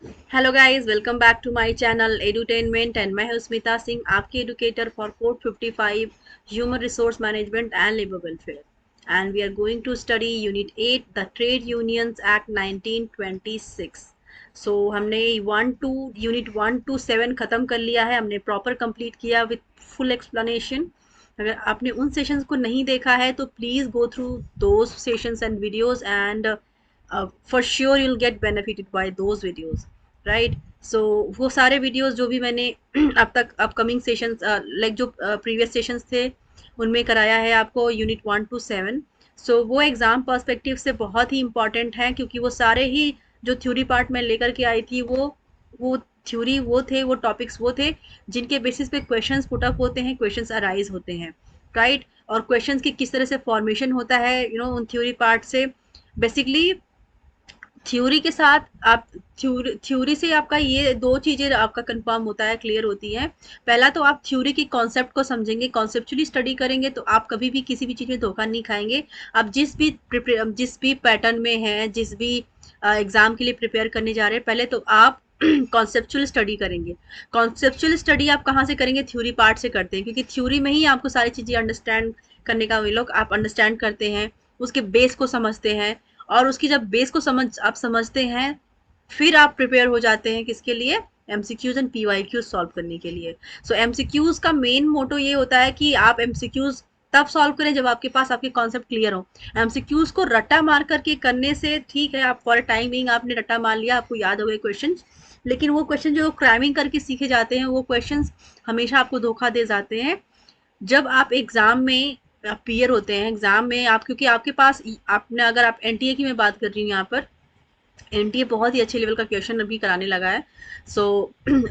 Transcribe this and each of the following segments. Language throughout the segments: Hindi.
Hello guys, welcome back to my channel edutainment and मैं हूं स्मिता सिंह, आपकी educator for code 55 human resource management and labour welfare and we are going to study unit 8 the trade unions act 1926। So हमने यूनिट 1 to 7 ख़त्म कर लिया है, हमने प्रॉपर कंप्लीट किया विथ फुल एक्सप्लेनेशन। अगर आपने उन सेशंस को नहीं देखा है तो please go through those sessions and videos and for sure you'll get benefited by those videos, right. So वो सारे वीडियोस जो भी मैंने अब तक अपकमिंग सेशंस लाइक जो प्रीवियस सेशंस थे उनमें कराया है आपको यूनिट 1 to 7। सो वो एग्ज़ाम पर्सपेक्टिव से बहुत ही इंपॉर्टेंट है, क्योंकि वो सारे ही जो थ्योरी पार्ट मैं लेकर के आई थी वो थ्योरी वो थे, वो टॉपिक्स वो थे जिनके बेसिस पे क्वेश्चंस पुट अप होते हैं, क्वेश्चंस अराइज होते हैं, राइट। और क्वेश्चंस की किस तरह से फॉर्मेशन होता है उन थ्योरी पार्ट से। बेसिकली थ्योरी के साथ आप थ्योरी से आपका ये दो चीज़ें आपका कंफर्म होता है, क्लियर होती हैं। पहला तो आप थ्योरी की कॉन्सेप्ट को समझेंगे, कॉन्सेप्चुअली स्टडी करेंगे तो आप कभी भी किसी भी चीज़ में धोखा नहीं खाएंगे। आप जिस भी पैटर्न में हैं, जिस भी एग्ज़ाम के लिए प्रिपेयर करने जा रहे हैं, पहले तो आप कॉन्सेप्चुअल स्टडी करेंगे। कॉन्सेप्चुअल स्टडी आप कहाँ से करेंगे? थ्योरी पार्ट से करते हैं, क्योंकि थ्योरी में ही आपको सारी चीज़ें अंडरस्टैंड करने का वे लोग आप अंडरस्टैंड करते हैं, उसके बेस को समझते हैं। और उसकी जब बेस को आप समझते हैं, फिर आप प्रिपेयर हो जाते हैं किसके लिए? एमसीक्यूज एंड पीवाईक्यूज सॉल्व करने के लिए। सो एमसीक्यूज का मेन मोटो ये होता है कि आप एमसीक्यूज तब सॉल्व करें जब आपके पास आपके कॉन्सेप्ट क्लियर हो। एमसीक्यूज को रट्टा मार करके करने से ठीक है, आप फॉर टाइमिंग आपने रट्टा मार लिया, आपको याद हो गए क्वेश्चन, लेकिन वो क्वेश्चन जो क्रैमिंग करके सीखे जाते हैं वो क्वेश्चन हमेशा आपको धोखा दे जाते हैं। जब आप एग्ज़ाम में अपीयर होते हैं, एग्ज़ाम में आप, क्योंकि आपके पास आपने, अगर आप एनटीए की मैं बात कर रही हूँ यहाँ पर, एनटीए बहुत ही अच्छे लेवल का क्वेश्चन अभी कराने लगा है। सो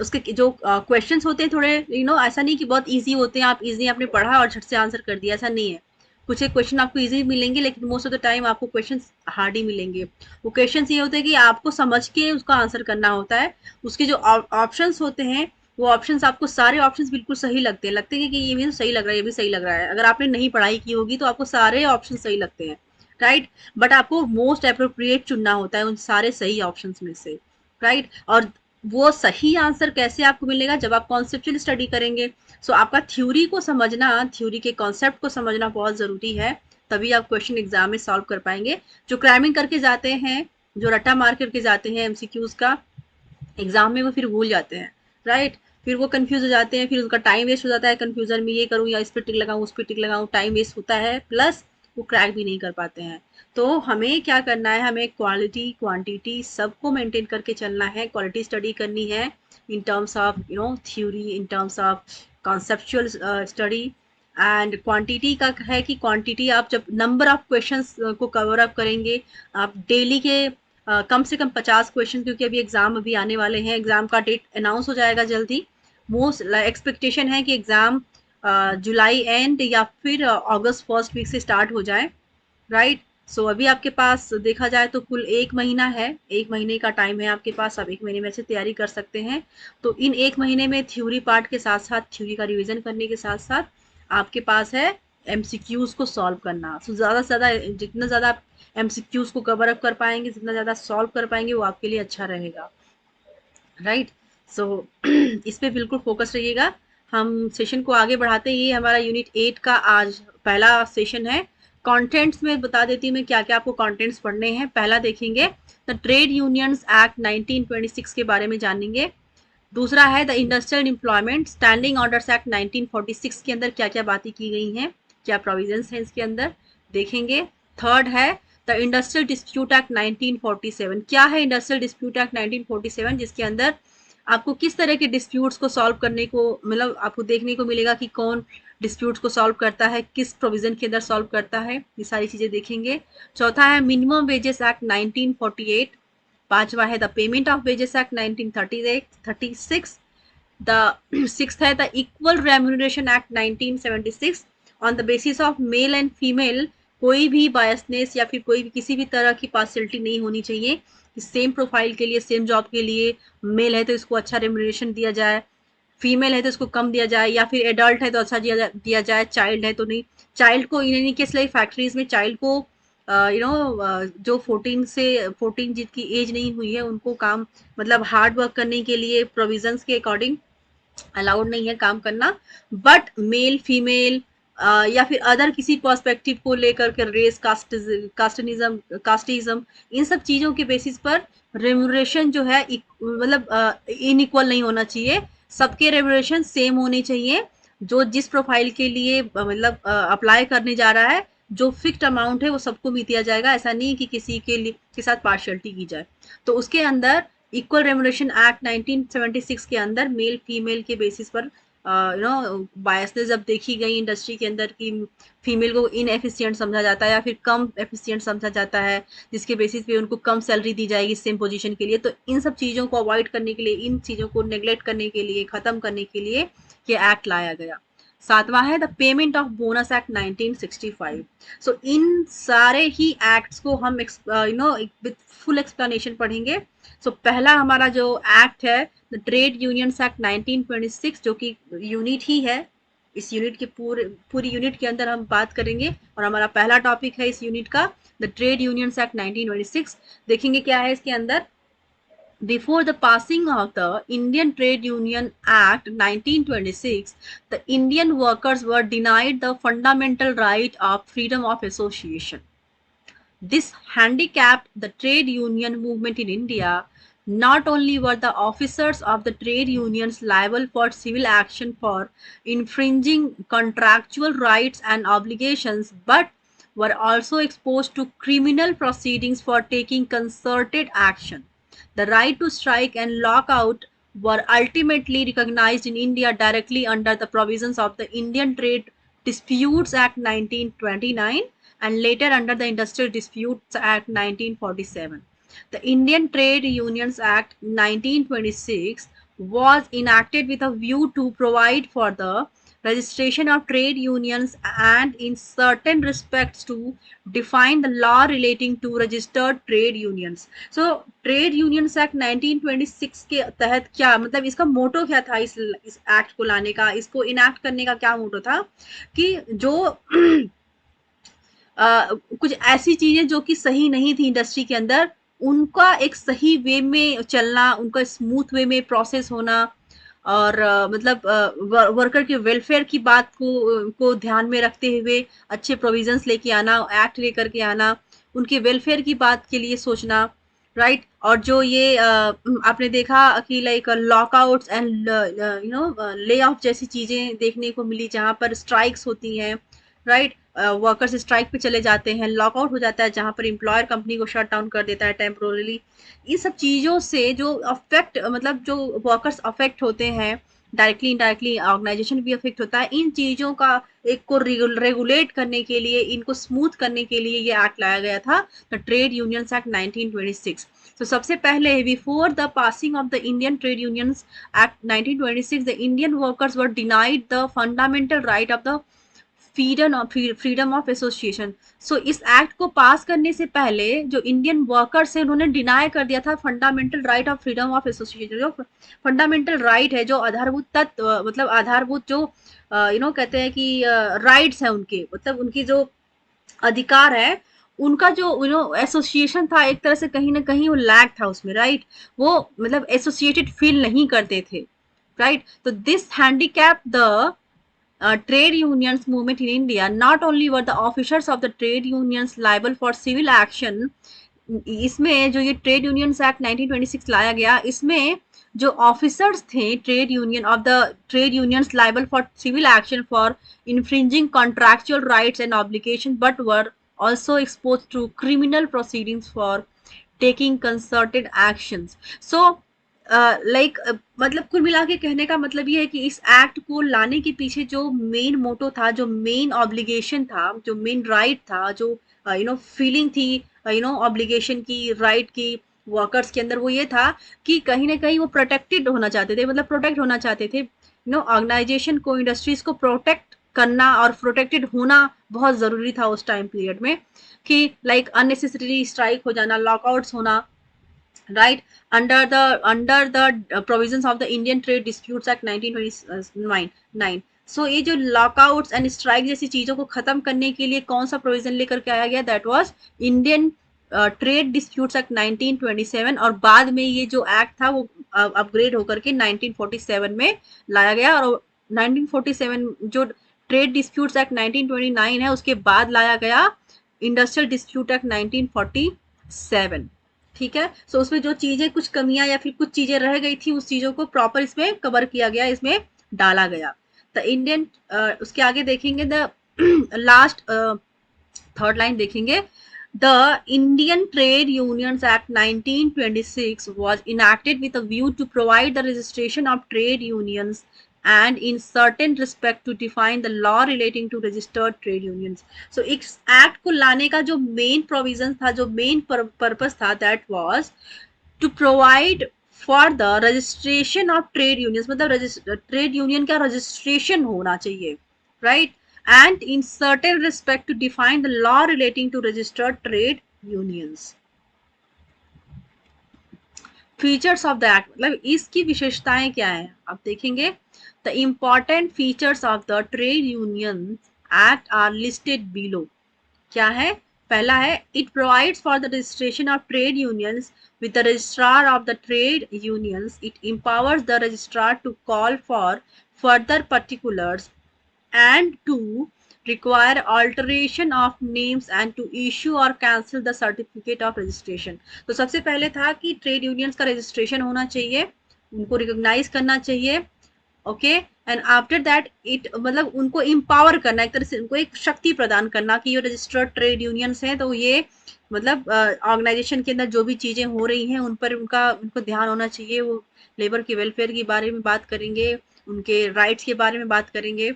उसके जो क्वेश्चंस होते हैं थोड़े ऐसा नहीं कि बहुत इजी होते हैं, आप इजी आपने पढ़ा और झट से आंसर कर दिया, ऐसा नहीं है। कुछ एक क्वेश्चन आपको इजी मिलेंगे, लेकिन मोस्ट ऑफ द टाइम आपको क्वेश्चन हार्ड ही मिलेंगे। वो क्वेश्चन ये होते हैं कि आपको समझ के उसका आंसर करना होता है। उसके जो ऑप्शंस होते हैं, वो ऑप्शंस आपको सारे ऑप्शंस बिल्कुल सही लगते हैं कि ये भी सही लग रहा है, ये भी सही लग रहा है। अगर आपने नहीं पढ़ाई की होगी तो आपको सारे ऑप्शन सही लगते हैं, राइट। बट आपको मोस्ट अप्रोप्रिएट चुनना होता है उन सारे सही ऑप्शंस में से, राइट। और वो सही आंसर कैसे आपको मिलेगा? जब आप कॉन्सेप्चुअल स्टडी करेंगे। सो आपका थ्योरी को समझना, थ्योरी के कॉन्सेप्ट को समझना बहुत ज़रूरी है, तभी आप क्वेश्चन एग्जाम में सॉल्व कर पाएंगे। जो क्रैमिंग करके जाते हैं, जो रट्टा मार करके जाते हैं एमसीक्यूज का, एग्जाम में वो फिर भूल जाते हैं, राइट। फिर वो कंफ्यूज हो जाते हैं, फिर उनका टाइम वेस्ट हो जाता है कंफ्यूजन में, ये करूँ या इस पर टिक लगाऊं, उस पर टिक लगाऊं, टाइम वेस्ट होता है, प्लस वो क्रैक भी नहीं कर पाते हैं। तो हमें क्या करना है? हमें क्वालिटी क्वांटिटी सबको मेंटेन करके चलना है, क्वालिटी स्टडी करनी है in terms of theory, in terms of conceptual study. And quantity का है कि क्वांटिटी आप जब नंबर ऑफ क्वेश्चंस को कवर अप करेंगे, आप डेली के कम से कम 50 क्वेश्चन, क्योंकि अभी एग्ज़ाम अभी आने वाले हैं, एग्ज़ाम का डेट अनाउंस हो जाएगा जल्दी। मोस्ट एक्सपेक्टेशन है कि एग्ज़ाम जुलाई एंड या फिर अगस्त फर्स्ट वीक से स्टार्ट हो जाए, राइट। सो अभी आपके पास देखा जाए तो कुल 1 महीना है, 1 महीने का टाइम है आपके पास, आप 1 महीने में से तैयारी कर सकते हैं। तो इन 1 महीने में थ्योरी पार्ट के साथ साथ, थ्योरी का रिविजन करने के साथ साथ आपके पास है एमसीक्यूज को सॉल्व करना। सो ज़्यादा से ज़्यादा, जितना ज़्यादा आप एमसीक्यूज को कवर अप कर पाएंगे, जितना ज़्यादा सॉल्व कर पाएंगे, वो आपके लिए अच्छा रहेगा, राइट। सो इस पे बिल्कुल फोकस रहिएगा। हम सेशन को आगे बढ़ाते हैं। ये हमारा यूनिट 8 का आज पहला सेशन है। कंटेंट्स में बता देती हूँ मैं क्या क्या आपको कंटेंट्स पढ़ने हैं। पहला देखेंगे द ट्रेड यूनियंस एक्ट 1926 के बारे में जानेंगे। दूसरा है the industrial employment standing orders act 1946 के अंदर क्या क्या बातें की गई हैं, क्या प्रोविजंस हैं इसके अंदर, देखेंगे। थर्ड है द इंडस्ट्रियल डिस्प्यूट एक्ट 1947। क्या है इंडस्ट्रियल डिस्प्यूट एक्ट 1947? जिसके अंदर आपको किस तरह के डिस्प्यूट्स को सॉल्व करने को, मतलब आपको देखने को मिलेगा कि कौन डिस्प्यूट्स को सॉल्व करता है, किस प्रोविजन के अंदर सॉल्व करता है, ये सारी चीज़ें देखेंगे। चौथा है मिनिमम वेजेस एक्ट 1948। पांचवा है the payment of wages act 1936। The sixth है the equal remuneration act 1976। On the basis of male and female, कोई भी बायसनेस या फिर कोई भी किसी भी तरह की पार्शियलिटी नहीं होनी चाहिए। सेम प्रोफाइल के लिए, सेम जॉब के लिए, मेल है तो इसको अच्छा रेम्यूनरेशन दिया जाए, फीमेल है तो इसको कम दिया जाए, या फिर एडल्ट है तो अच्छा दिया जाए, चाइल्ड है तो नहीं। चाइल्ड को in any case, like factories में चाइल्ड को जो 14 जिनकी एज नहीं हुई है उनको काम मतलब हार्ड वर्क करने के लिए प्रोविजंस के अकॉर्डिंग अलाउड नहीं है काम करना, बट मेल फीमेल या फिर अदर किसी पर्सपेक्टिव को लेकर के रेस कास्टिज्म इन सब चीजों के बेसिस पर रेम्यूनरेशन जो है मतलब इनइक्वल नहीं होना चाहिए, सबके रेम्यूनरेशन सेम होने चाहिए। जो जिस प्रोफाइल के लिए मतलब अप्लाई करने जा रहा है जो फिक्स्ड अमाउंट है वो सबको भी दिया जाएगा, ऐसा नहीं कि किसी के लिए के साथ पार्शियलिटी की जाए। तो उसके अंदर इक्वल रेमुनरेशन एक्ट 1976 के अंदर मेल फीमेल के बेसिस पर बायसनेस जब देखी गई इंडस्ट्री के अंदर कि फीमेल को इनएफिशिएंट समझा जाता है या फिर कम एफिशिएंट समझा जाता है, जिसके बेसिस पे उनको कम सैलरी दी जाएगी सेम पोजीशन के लिए। तो इन सब चीज़ों को अवॉइड करने के लिए, इन चीज़ों को नेग्लेक्ट करने के लिए, ख़त्म करने के लिए ये एक्ट लाया गया। सातवां है the payment of bonus act 1965। सो इन सारे ही एक्ट्स को हम विथ फुल एक्सप्लेनेशन पढ़ेंगे। पहला हमारा जो एक्ट है द ट्रेड यूनियंस एक्ट 1926, जो कि यूनिट ही है। इस यूनिट के पूरी यूनिट के अंदर हम बात करेंगे और हमारा पहला टॉपिक है इस यूनिट का द ट्रेड यूनियंस एक्ट 1926। देखेंगे क्या है इसके अंदर। Before the passing of the Indian Trade Union Act 1926, the Indian workers were denied the fundamental right of freedom of association. This handicapped the trade union movement in India. Not only were the officers of the trade unions liable for civil action for infringing contractual rights and obligations, but were also exposed to criminal proceedings for taking concerted action. The right to strike and lockout were ultimately recognized in India directly under the provisions of the Indian Trade Disputes Act 1929 and later under the Industrial Disputes Act 1947. The Indian Trade Unions Act 1926 was enacted with a view to provide for the registration of trade unions and in certain respects to define the law relating to registered trade unions. So trade unions act 1926 के तहत क्या मतलब इसका मोटो क्या था, इस एक्ट को लाने का, इसको इनैक्ट करने का क्या मोटो था कि जो कुछ ऐसी चीजें जो कि सही नहीं थी इंडस्ट्री के अंदर, उनका एक सही वे में चलना, उनका स्मूथ वे में प्रोसेस होना और मतलब वर्कर के वेलफेयर की बात को ध्यान में रखते हुए अच्छे प्रोविजंस लेके आना, एक्ट लेकर के आना, उनके वेलफेयर की बात के लिए सोचना, राइट। और जो ये आपने देखा कि like lockouts and lay off जैसी चीजें देखने को मिली जहां पर स्ट्राइक्स होती हैं, राइट। वर्कर्स स्ट्राइक पे चले जाते हैं, लॉकआउट हो जाता है जहां पर एम्प्लॉयर कंपनी को शट डाउन कर देता है टेम्पोरली। इन सब चीज़ों से जो अफेक्ट मतलब जो वर्कर्स अफेक्ट होते हैं डायरेक्टली इनडायरेक्टली, ऑर्गेनाइजेशन भी अफेक्ट होता है। इन चीज़ों का एक को रेगुलेट करने के लिए, इनको स्मूथ करने के लिए ये एक्ट लाया गया था द ट्रेड यूनियंस एक्ट 1926। तो सबसे पहले before the passing of the Indian trade unions act 1926 the Indian workers were denied the fundamental right of the freedom of association. So इस एक्ट को पास करने से पहले जो इंडियन वर्कर्स है उन्होंने डिनाई कर दिया था fundamental right of freedom of association. जो फंडामेंटल राइट है, जो आधारभूत तत्व मतलब आधारभूत जो कहते हैं कि राइट्स है उनके, मतलब उनकी जो अधिकार है, उनका जो एसोसिएशन था एक तरह से कहीं ना कहीं वो लैग था उसमें, राइट। वो मतलब एसोसिएटेड फील नहीं करते थे, राइट। तो this handicap the trade unions movement in India. Not only were the officers of the trade unions liable for civil action, इसमें जो ये ट्रेड यूनियंस एक्ट 1926 लाया गया, इसमें जो ऑफिसर्स थे trade union of the trade unions liable for civil action for infringing contractual rights and obligation but were also exposed to criminal proceedings for taking concerted actions. So मतलब कुल मिला के कहने का मतलब ये है कि इस एक्ट को लाने के पीछे जो मेन मोटो था, जो मेन ऑब्लिगेशन था, जो मेन राइट था, जो फीलिंग थी ऑब्लिगेशन की, राइट की वर्कर्स के अंदर, वो ये था कि कहीं ना कहीं वो प्रोटेक्टेड होना चाहते थे, मतलब प्रोटेक्ट होना चाहते थे। ऑर्गेनाइजेशन को, इंडस्ट्रीज को प्रोटेक्ट करना और प्रोटेक्टेड होना बहुत ज़रूरी था उस टाइम पीरियड में कि लाइक अननेसेसरी स्ट्राइक हो जाना, लॉकआउट्स होना, right, under the provisions of the Indian Trade Disputes Act 1929 सो ये जो लॉकआउट्स एंड स्ट्राइक जैसी चीजों को खत्म करने के लिए कौन सा प्रोविजन लेकर के आया गया, that was Indian trade disputes act 1927, और बाद में ये जो एक्ट था वो अपग्रेड होकर के 1947 में लाया गया, और 1947 जो ट्रेड डिस्प्यूट्स एक्ट 1929 है उसके बाद लाया गया इंडस्ट्रियल डिस्प्यूट एक्ट 1947। ठीक है, सो उसमें जो चीजें कुछ कमियां या फिर कुछ चीजें रह गई थी उस चीजों को प्रॉपर इसमें कवर किया गया, इसमें डाला गया। द इंडियन उसके आगे देखेंगे द लास्ट थर्ड लाइन देखेंगे, the Indian trade unions act 1926 was enacted with a view to provide the registration of trade unions and in certain respect to define the law relating to registered trade unions. So इस एक्ट को लाने का जो मेन प्रोविजन था, जो मेन पर्पस था, that was to provide for the registration of trade unions, मतलब ट्रेड यूनियन का रजिस्ट्रेशन होना चाहिए, right, and in certain respect to define the law relating to registered trade unions. Features of the act, मतलब इसकी विशेषताएं क्या है आप देखेंगे। The important features of the trade union act are listed below. क्या है, पहला है, it provides for the registration of trade unions with the registrar of the trade unions. It empowers the registrar to call for further particulars and to require alteration of names and to issue or cancel the certificate of registration. तो सबसे पहले था कि ट्रेड यूनियंस का रजिस्ट्रेशन होना चाहिए, उनको रिकॉग्नाइज करना चाहिए, okay, and after that it, मतलब उनको इम्पावर करना, एक तरह से उनको एक शक्ति प्रदान करना कि ये रजिस्टर्ड ट्रेड यूनियंस हैं, तो ये मतलब ऑर्गेनाइजेशन के अंदर जो भी चीजें हो रही हैं उन पर उनको ध्यान होना चाहिए, वो लेबर के वेलफेयर के बारे में बात करेंगे, उनके राइट्स के बारे में बात करेंगे।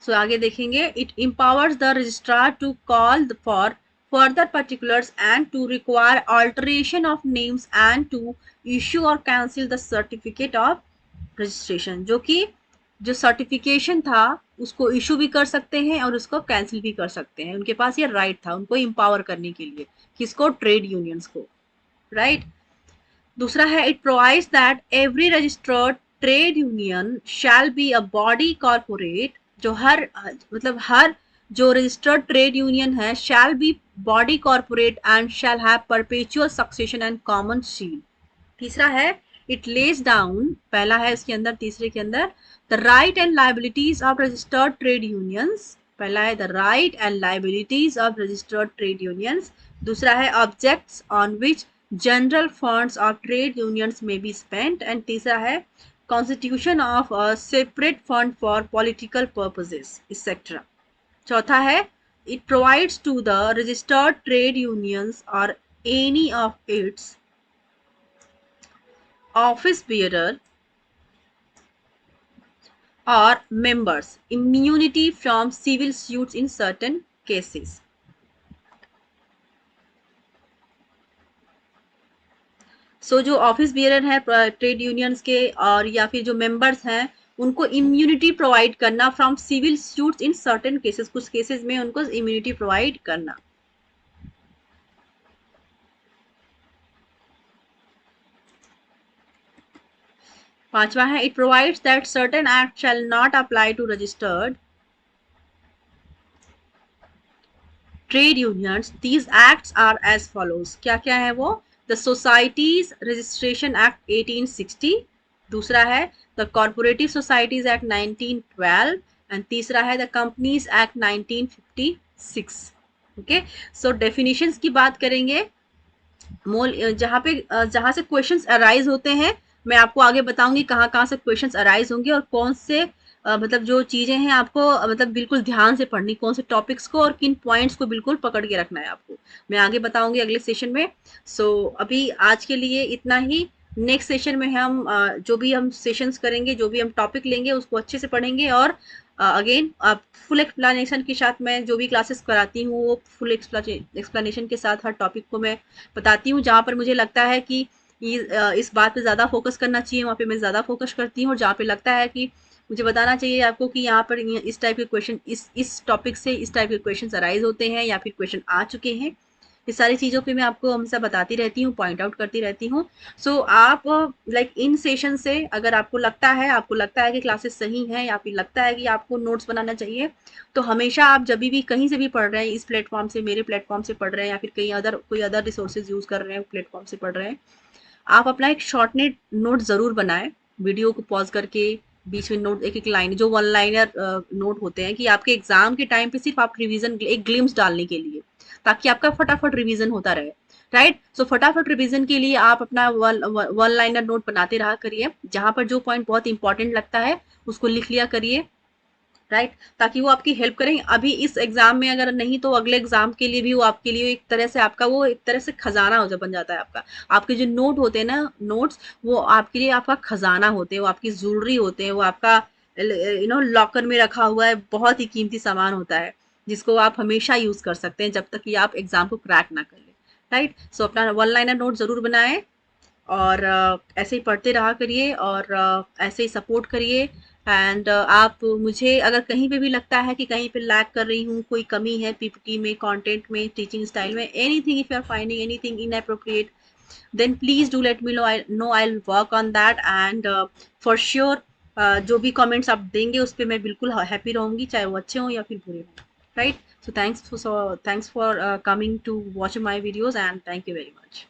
सो आगे देखेंगे, it empowers the registrar to call for further particulars and to require alteration of names and to issue or cancel the certificate of registration, जो कि जो सर्टिफिकेशन था उसको इशू भी कर सकते हैं और उसको कैंसिल भी कर सकते हैं, उनके पास ये राइट था उनको एम्पावर करने के लिए, किसको, ट्रेड यूनियंस को, राइट। दूसरा है, it provides that every registered trade union shall be a body corporate, जो मतलब हर जो रजिस्टर्ड ट्रेड यूनियन है shall be body corporate and shall have perpetual succession and common shield. तीसरा है, इट लेज डाउन, पहला है इसके अंदर, तीसरे के अंदर, the right and liabilities of registered trade unions, पहला है the right and liabilities of registered trade unions, दूसरा है objects on which general funds of trade unions में बी स्पेंट, एंड तीसरा है constitution of a separate fund for political purposes etcetera. चौथा है, it provides to the registered trade unions or any of its office bearer or members immunity from civil suits in certain cases. So जो ऑफिस बियरर है ट्रेड यूनियंस के और या फिर जो मेंबर्स हैं उनको इम्यूनिटी प्रोवाइड करना from civil suits in certain cases, कुछ केसेस में उनको इम्यूनिटी प्रोवाइड करना। पांचवा है, it provides that certain act shall not apply to registered trade unions, these acts are as follows. क्या क्या है वो, द सोसाइटीज रजिस्ट्रेशन एक्ट 1860, दूसरा है the corporative societies act 1912, and तीसरा है the companies act 1956। Okay, so definitions की बात करेंगे, जहां से क्वेश्चंस अराइज होते हैं, मैं आपको आगे बताऊंगी कहाँ कहाँ से क्वेश्चंस अराइज होंगे और कौन से मतलब जो चीजें हैं आपको मतलब बिल्कुल ध्यान से पढ़नी, कौन से टॉपिक्स को और किन पॉइंट्स को बिल्कुल पकड़ के रखना है आपको, मैं आगे बताऊंगी अगले सेशन में। सो अभी आज के लिए इतना ही, नेक्स्ट सेशन में हम जो भी हम सेशंस करेंगे, जो भी हम टॉपिक लेंगे उसको अच्छे से पढ़ेंगे, और अगेन फुल एक्सप्लेनेशन के साथ मैं जो भी क्लासेस कराती हूँ वो फुल एक्सप्लेनेशन के साथ हर टॉपिक को मैं बताती हूँ, जहाँ पर मुझे लगता है कि इस बात पे ज़्यादा फोकस करना चाहिए वहाँ पे मैं ज़्यादा फोकस करती हूँ, और जहाँ पे लगता है कि मुझे बताना चाहिए आपको कि यहाँ पर इस टाइप के क्वेश्चन, इस टॉपिक से इस टाइप के क्वेश्चन अराइज होते हैं या फिर क्वेश्चन आ चुके हैं, ये सारी चीज़ों पे मैं आपको हमेशा बताती रहती हूँ, पॉइंट आउट करती रहती हूँ। सो आप लाइक इन सेशन से अगर आपको लगता है कि क्लासेस सही हैं या फिर लगता है कि आपको नोट्स बनाना चाहिए, तो हमेशा आप जब भी कहीं से भी पढ़ रहे हैं, इस प्लेटफॉर्म से, मेरे प्लेटफॉर्म से पढ़ रहे हैं या फिर कहीं कोई अदर रिसोर्सेज यूज़ कर रहे हैं, प्लेटफॉर्म से पढ़ रहे हैं, आप अपना एक शॉर्ट नोट ज़रूर बनाएं, वीडियो को पॉज करके बीच में नोट, एक एक लाइन, जो वन लाइनर नोट होते हैं कि आपके एग्जाम के टाइम पे सिर्फ आप रिवीजन, एक ग्लिम्स डालने के लिए, ताकि आपका फटाफट रिवीजन होता रहे, राइट। सो फटाफट रिवीजन के लिए आप अपना वन लाइनर नोट बनाते रहा करिए, जहां पर जो पॉइंट बहुत इंपॉर्टेंट लगता है उसको लिख लिया करिए, राइट, ताकि वो आपकी हेल्प करें अभी इस एग्जाम में, अगर नहीं तो अगले एग्जाम के लिए भी वो आपके लिए एक तरह से आपका, वो एक तरह से खजाना हो बन जाता है आपका। आपके जो नोट होते हैं ना, नोट्स, वो आपके लिए आपका खजाना होते हैं, वो आपकी ज्वेलरी होते हैं, वो आपका लॉकर में रखा हुआ है, बहुत ही कीमती सामान होता है, जिसको आप हमेशा यूज कर सकते हैं जब तक कि आप एग्जाम को क्रैक ना कर ले, राइट। सो अपना वन लाइनर नोट जरूर बनाएं, और ऐसे ही पढ़ते रहा करिए, और ऐसे ही सपोर्ट करिए। एंड आप मुझे अगर कहीं पे भी लगता है कि कहीं पे लैग कर रही हूँ, कोई कमी है पीपीटी में, कंटेंट में, टीचिंग स्टाइल में, anything, if you are finding anything inappropriate, then please do let me know, I will work on that, and for sure जो भी कमेंट्स आप देंगे उस पर मैं बिल्कुल हैप्पी रहूंगी, चाहे वो अच्छे हों या फिर बुरे हों, right. So thanks for coming to watch my videos, and thank you very much.